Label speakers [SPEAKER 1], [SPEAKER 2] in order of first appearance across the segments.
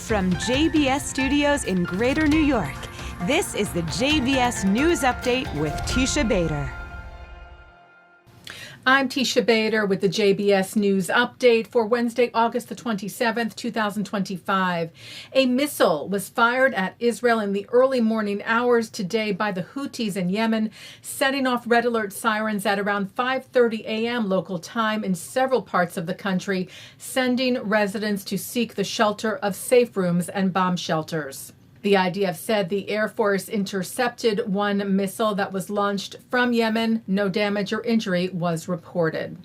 [SPEAKER 1] From JBS Studios in Greater New York, this is the JBS News Update with Teisha Bader.
[SPEAKER 2] I'm Teisha Bader with the JBS News Update for Wednesday, August the 27th, 2025. A missile was fired at Israel in the early morning hours today by the Houthis in Yemen, setting off red alert sirens at around 5:30 a.m. local time in several parts of the country, sending residents to seek the shelter of safe rooms and bomb shelters. The IDF said the Air Force intercepted one missile that was launched from Yemen. No damage or injury was reported.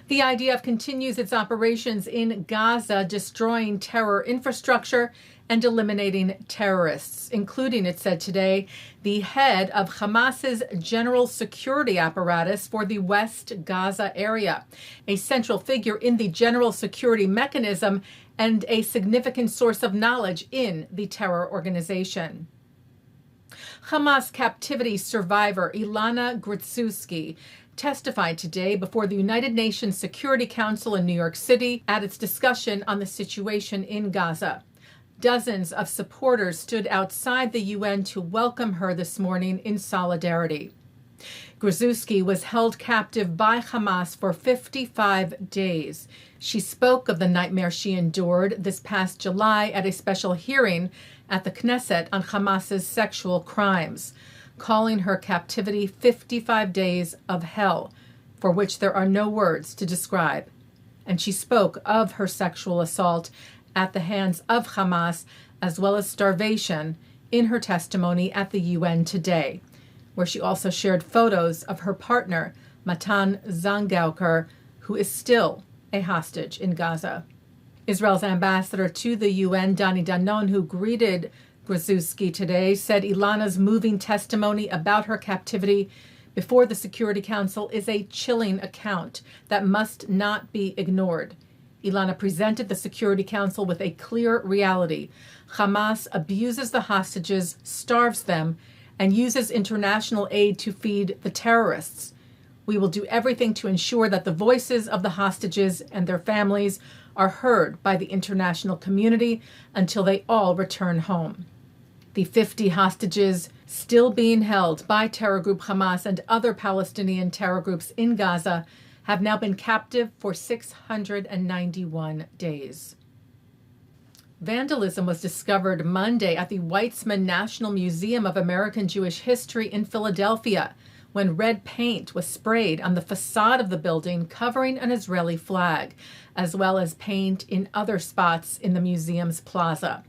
[SPEAKER 2] The IDF continues its operations in Gaza, destroying terror infrastructure and eliminating terrorists, including, it said today, the head of Hamas's general security apparatus for the West Gaza area, a central figure in the general security mechanism and a significant source of knowledge in the terror organization. Hamas captivity survivor Ilana Grudzuski testified today before the United Nations Security Council in New York City at its discussion on the situation in Gaza. Dozens of supporters stood outside the UN to welcome her this morning in solidarity. Grudzuski was held captive by Hamas for 55 days. She spoke of the nightmare she endured this past July at a special hearing at the Knesset on Hamas's sexual crimes, calling her captivity 55 days of hell, for which there are no words to describe. And she spoke of her sexual assault at the hands of Hamas, as well as starvation, in her testimony at the UN today, where she also shared photos of her partner, Matan Zangauker, who is still a hostage in Gaza. Israel's ambassador to the UN, Dani Danon, who greeted Grudzuski today, said Ilana's moving testimony about her captivity before the Security Council is a chilling account that must not be ignored. Ilana presented the Security Council with a clear reality. Hamas abuses the hostages, starves them, and uses international aid to feed the terrorists. We will do everything to ensure that the voices of the hostages and their families are heard by the international community until they all return home. The 50 hostages still being held by terror group Hamas and other Palestinian terror groups in Gaza have now been captive for 691 days. Vandalism was discovered Monday at the Weizmann National Museum of American Jewish History in Philadelphia, when red paint was sprayed on the facade of the building covering an Israeli flag, as well as paint in other spots in the museum's plaza.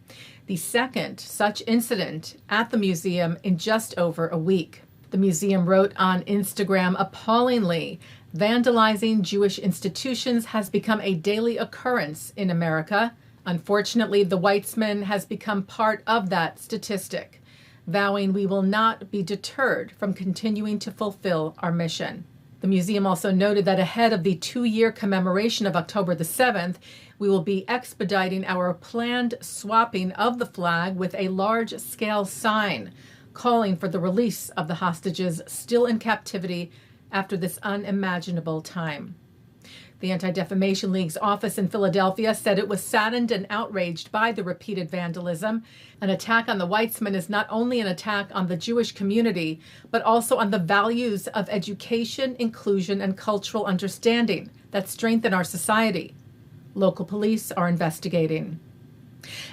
[SPEAKER 2] The second such incident at the museum in just over a week. The museum wrote on Instagram, appallingly, vandalizing Jewish institutions has become a daily occurrence in America. Unfortunately, the Weizmann has become part of that statistic, vowing we will not be deterred from continuing to fulfill our mission. The museum also noted that ahead of the 2-year commemoration of October the 7th, we will be expediting our planned swapping of the flag with a large-scale sign calling for the release of the hostages still in captivity after this unimaginable time. The Anti-Defamation League's office in Philadelphia said it was saddened and outraged by the repeated vandalism. An attack on the Weizmann is not only an attack on the Jewish community, but also on the values of education, inclusion, and cultural understanding that strengthen our society. Local police are investigating.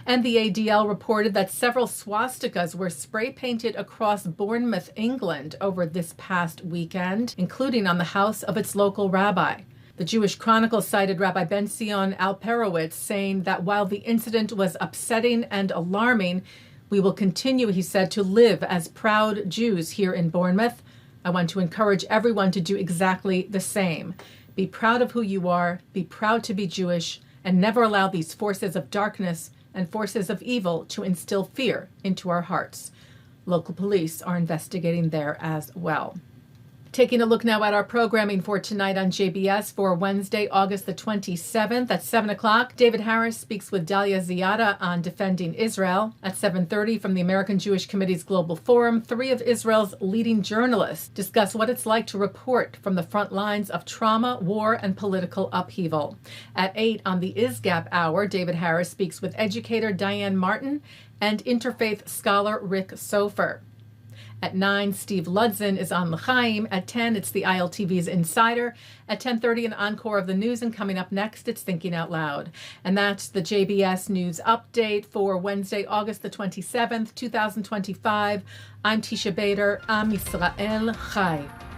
[SPEAKER 2] And the ADL reported that several swastikas were spray painted across Bournemouth, England over this past weekend, including on the house of its local rabbi. The Jewish Chronicle cited Rabbi Ben-Zion Alperowitz, saying that while the incident was upsetting and alarming, we will continue, he said, to live as proud Jews here in Bournemouth. I want to encourage everyone to do exactly the same. Be proud of who you are, be proud to be Jewish, and never allow these forces of darkness and forces of evil to instill fear into our hearts. Local police are investigating there as well. Taking a look now at our programming for tonight on JBS for Wednesday, August the 27th at 7 o'clock. David Harris speaks with Dalia Ziada on defending Israel. At 7:30 from the American Jewish Committee's Global Forum, three of Israel's leading journalists discuss what it's like to report from the front lines of trauma, war, and political upheaval. At 8 on the ISGAP Hour, David Harris speaks with educator Dyanne Martin and interfaith scholar Rick Sopher. At 9, Steve Ludsin is on L'chaim. At 10, it's the ILTV's Insider. At 10:30, an encore of the news. And coming up next, it's Thinking Out Loud. And that's the JBS News Update for Wednesday, August the 27th, 2025. I'm Teisha Bader. Am Yisrael Chai.